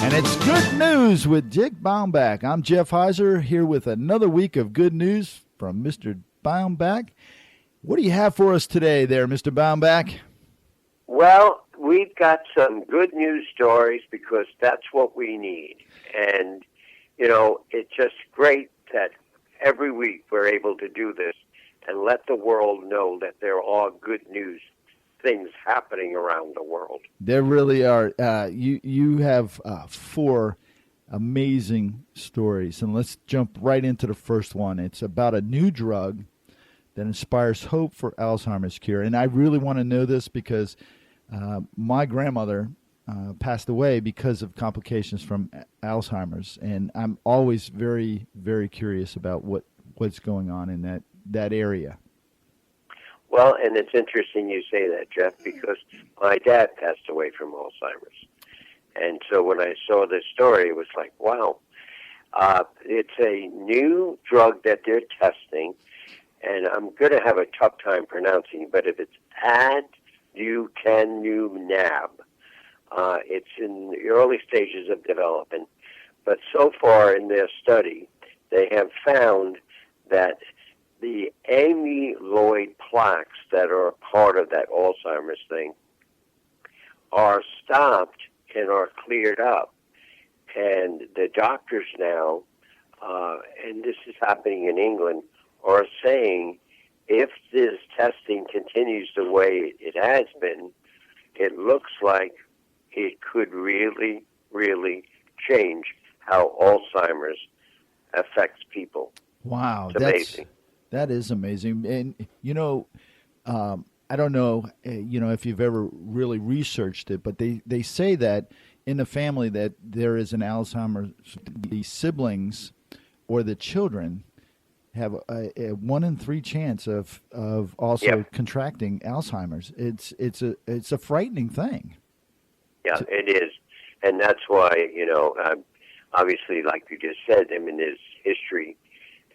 And it's good news with Dick Baumbach. I'm Jeff Heiser here with another week of good news from Mr. Baumbach. What do you have for us today there, Mr. Baumbach? Well, we've got some good news stories because that's what we need. And, you know, it's just great that every week we're able to do this and let the world know that there are good news things happening around the world. There really are. You have four amazing stories, and let's jump right into the first one. It's about a new drug that inspires hope for Alzheimer's cure. And I really want to know this because my grandmother passed away because of complications from Alzheimer's, and I'm always very, very curious about what's going on in that area. Well, and it's interesting you say that, Jeff, because my dad passed away from Alzheimer's. And so when I saw this story, it was like, wow. It's a new drug that they're testing, and I'm going to have a tough time pronouncing it, but if it's aducanumab, it's in the early stages of development. But so far in their study, they have found that the amyloid plaques that are a part of that Alzheimer's thing are stopped and are cleared up. And the doctors now, and this is happening in England, are saying if this testing continues the way it has been, it looks like it could really, really change how Alzheimer's affects people. Wow, it's amazing. That is amazing. And, you know, I don't know, if you've ever really researched it, but they say that in the family that there is an Alzheimer's, the siblings or the children have a 1 in 3 chance of also contracting Alzheimer's. It's a frightening thing. Yeah, it is. And that's why, obviously, like you just said, there's history.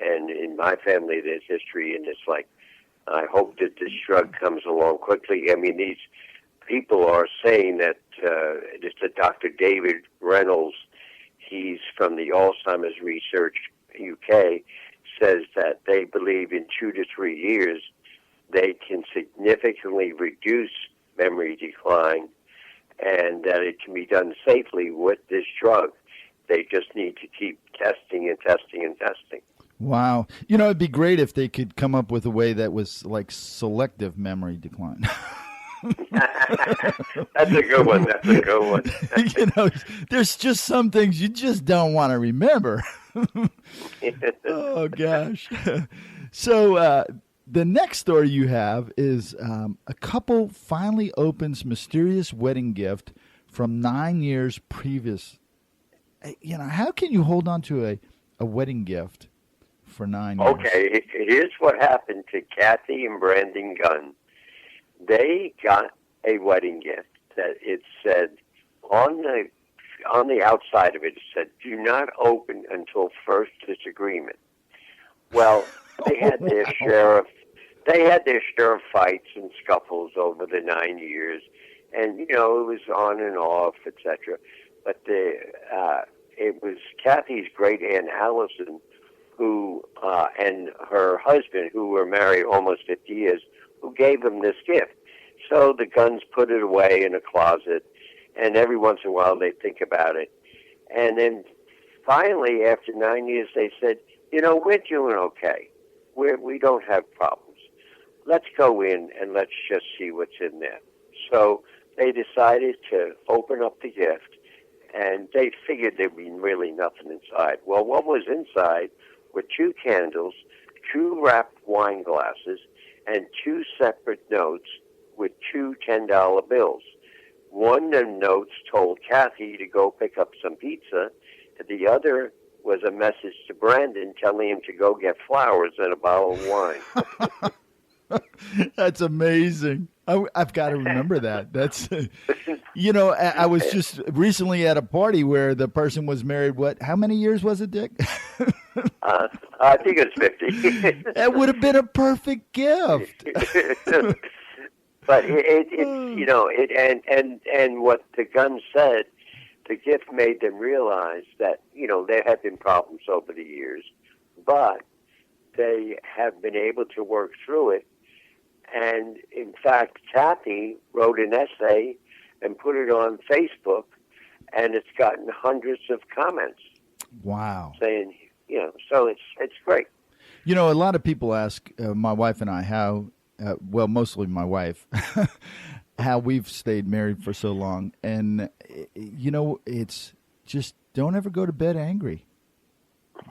And in my family, there's history, and it's like, I hope that this drug comes along quickly. These people are saying that, just Dr. David Reynolds, he's from the Alzheimer's Research UK, says that they believe in 2 to 3 years they can significantly reduce memory decline, and that it can be done safely with this drug. They just need to keep testing and testing and testing. Wow. It'd be great if they could come up with a way that was like selective memory decline. That's a good one. There's just some things you just don't want to remember. Oh, gosh. So the next story you have is a couple finally opens mysterious wedding gift from 9 years previous. How can you hold on to a wedding gift for 9 years? Okay, here's what happened to Kathy and Brandon Gunn. They got a wedding gift that it said on the outside of it, it said, "Do not open until first disagreement." Well, they had their share of fights and scuffles over the 9 years, and it was on and off, etc. But it was Kathy's great aunt Allison, who and her husband, who were married almost 50 years, who gave them this gift. So the Guns put it away in a closet, and every once in a while they think about it. And then finally, after 9 years, they said, we're doing okay. We don't have problems. Let's go in and let's just see what's in there. So they decided to open up the gift, and they figured there'd be really nothing inside. Well, what was inside were 2 candles, 2 wrapped wine glasses, and 2 separate notes with 2 $10 bills. One of the notes told Kathy to go pick up some pizza, and the other was a message to Brandon telling him to go get flowers and a bottle of wine. That's amazing. I've got to remember that. That's, I was just recently at a party where the person was married. How many years was it, Dick? I think it's 50. That would have been a perfect gift. But and what the Gun said, the gift made them realize that, there have been problems over the years, but they have been able to work through it. And in fact, Kathy wrote an essay and put it on Facebook, and it's gotten hundreds of comments. Wow. Saying, so it's great. A lot of people ask my wife and I how, mostly my wife, how we've stayed married for so long. And, it's just don't ever go to bed angry.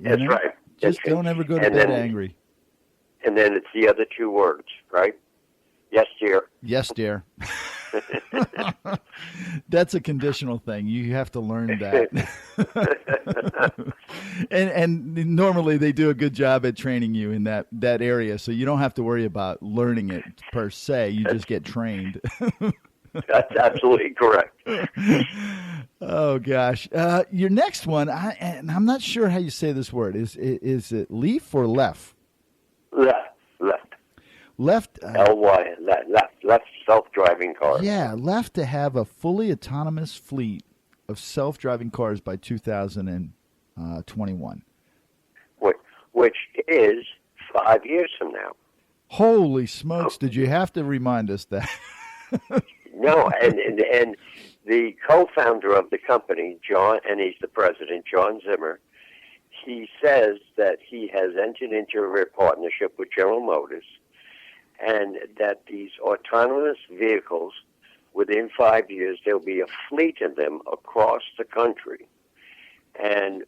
That's right. Just don't ever go to bed angry. And then it's the other two words, right? Yes, dear. Yes, dear. That's a conditional thing. You have to learn that. and normally they do a good job at training you in that area, so you don't have to worry about learning it per se. You just get trained. That's absolutely correct. Oh gosh, your next one, and I'm not sure how you say this word. Is it leaf or left? Left. L-Y, left self-driving cars. Yeah, left to have a fully autonomous fleet of self-driving cars by 2021. Which is 5 years from now. Holy smokes! Did you have to remind us that? No, and the co-founder of the company, John, and he's the president, John Zimmer, he says that he has entered into a partnership with General Motors, and that these autonomous vehicles, within 5 years, there'll be a fleet of them across the country. And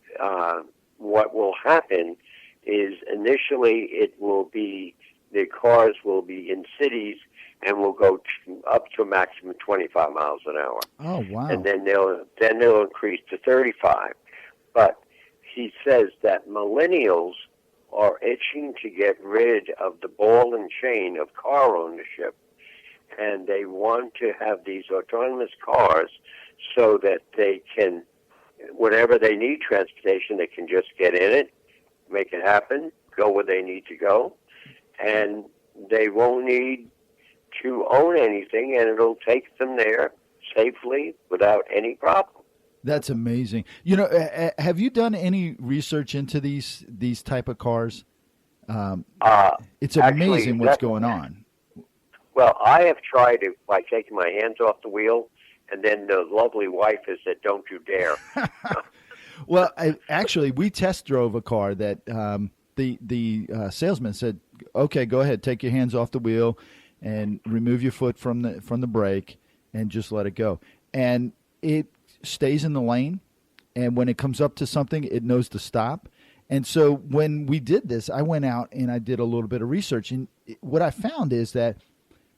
what will happen is initially the cars will be in cities and will go up to a maximum of 25 miles an hour. Oh, wow. And then they'll increase to 35. But he says that millennials are itching to get rid of the ball and chain of car ownership, and they want to have these autonomous cars so that they can, whenever they need transportation, they can just get in it, make it happen, go where they need to go, and they won't need to own anything, and it'll take them there safely without any problem. That's amazing. Have you done any research into these type of cars? It's amazing what's going on. Well, I have tried it by taking my hands off the wheel, and then the lovely wife has said, "Don't you dare." Well, we test drove a car that the salesman said, "Okay, go ahead, take your hands off the wheel and remove your foot from the brake, and just let it go." And it stays in the lane, and when it comes up to something, it knows to stop. And so when we did this, I went out and I did a little bit of research, and what I found is that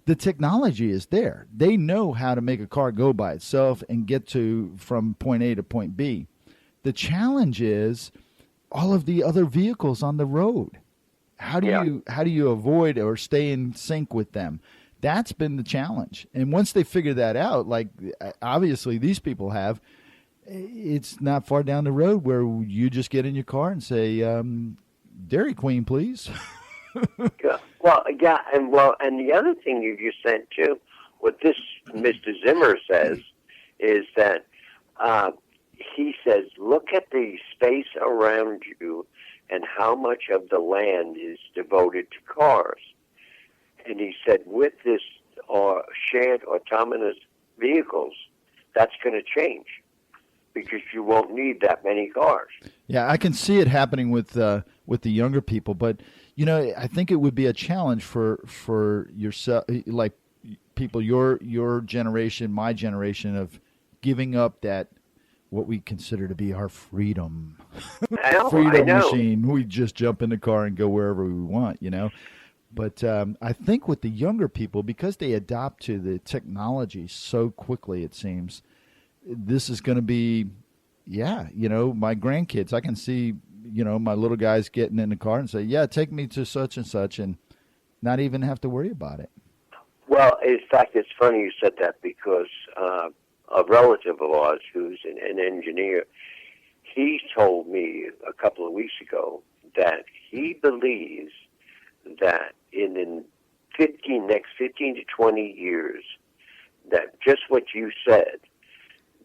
the technology is there. They know how to make a car go by itself and get from point A to point B. The challenge is all of the other vehicles on the road. How do you avoid or stay in sync with them? That's been the challenge. And once they figure that out, like obviously these people have, it's not far down the road where you just get in your car and say, Dairy Queen, please. And the other thing you just said too, what this Mr. Zimmer says is that he says, look at the space around you and how much of the land is devoted to cars. And he said, with this shared autonomous vehicles, that's going to change because you won't need that many cars. Yeah, I can see it happening with the younger people, but I think it would be a challenge for yourself, like people your generation, my generation, of giving up that what we consider to be our freedom. Freedom machine. We just jump in the car and go wherever we want, But I think with the younger people, because they adopt to the technology so quickly, it seems, this is going to be, my grandkids. I can see, my little guys getting in the car and say, yeah, take me to such and such, and not even have to worry about it. Well, in fact, it's funny you said that because a relative of ours who's an engineer, he told me a couple of weeks ago that he believes that in the next 15 to 20 years, that just what you said,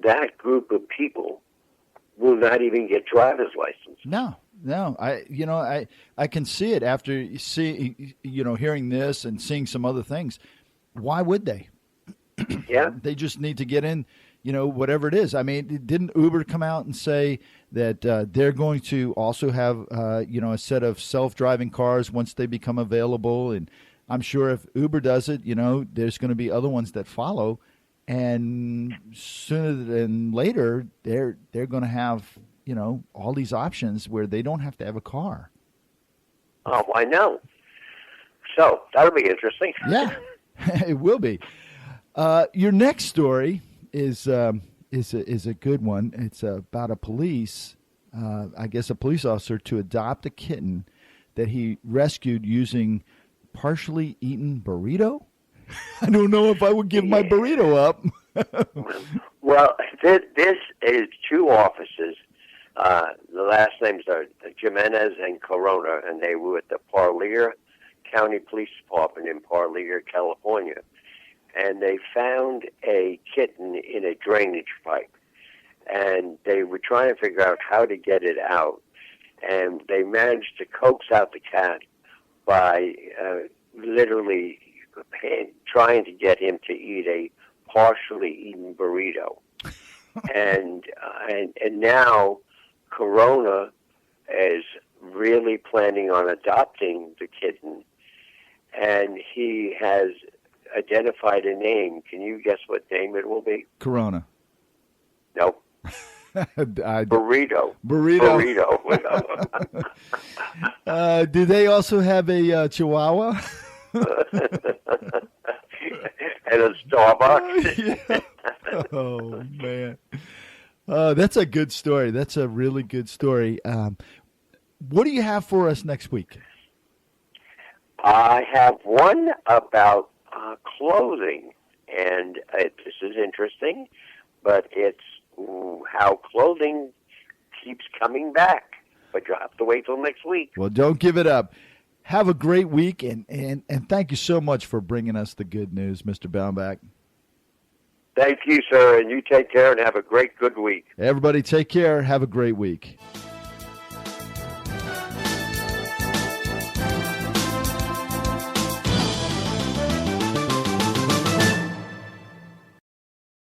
that group of people will not even get driver's license. No. I can see it after hearing this and seeing some other things. Why would they? Yeah. They just need to get in, whatever it is. I mean, didn't Uber come out and say that they're going to also have, a set of self-driving cars once they become available? And I'm sure if Uber does it, there's going to be other ones that follow. And sooner than later, they're going to have, all these options where they don't have to have a car. Oh, I know. So that'll be interesting. Yeah, it will be. Your next story is a good one. It's about a police officer to adopt a kitten that he rescued using partially eaten burrito. I don't know if I would give my burrito up. Well, this is two officers. The last names are Jimenez and Corona, and they were at the Parlier County Police Department in Parlier, California. And they found a kitten in a drainage pipe. And they were trying to figure out how to get it out. And they managed to coax out the cat by literally trying to get him to eat a partially eaten burrito. and now Corona is really planning on adopting the kitten, and he has identified a name. Can you guess what name it will be? Corona. Nope. Burrito. Burrito. Do they also have a Chihuahua? And a Starbucks. Yeah. Oh, man. That's a good story. That's a really good story. What do you have for us next week? I have one about clothing, and this is interesting, but it's how clothing keeps coming back. But you'll have to wait till next week. Well, don't give it up. Have a great week, and thank you so much for bringing us the good news, Mr. Baumbach. Thank you, sir, and you take care and have a good week. Everybody take care. Have a great week.